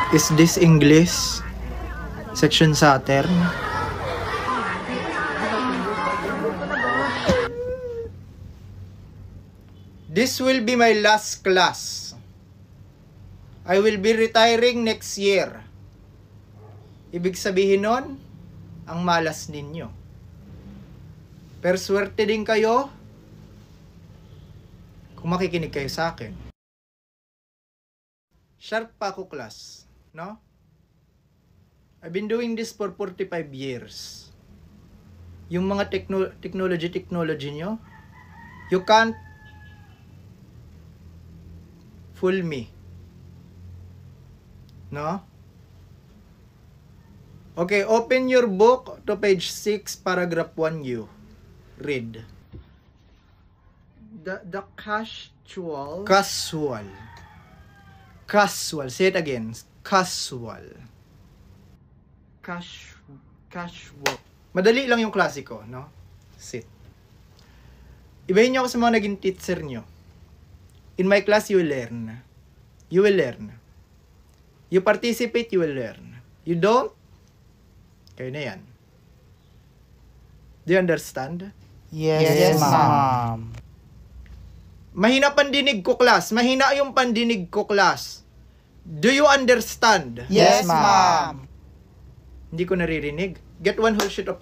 Is this English? Section Saturn? This will be my last class. I will be retiring next year. Ibig sabihin nun, ang malas ninyo. Pero swerte din kayo kung makikinig kayo sa akin. Sharp pa ako, class. No? I've been doing this for 45 years. Yung mga technology nyo, you can't fool me. No? Okay, open your book to page 6, paragraph 1U. Read. The casual. Casual. Say it again. Casual. Casual. Madali lang yung klasiko, no? Sit. Ibahin niyo ako sa mga naging teacher niyo. In my class, you will learn. You will learn. You participate, you will learn. You don't, kayo na yan. Do you understand? Yes, ma'am. Mahina pandinig ko, class. Mahina yung pandinig ko, class. Do you understand? Yes, ma'am. Hindi ko naririnig. Get one whole sheet of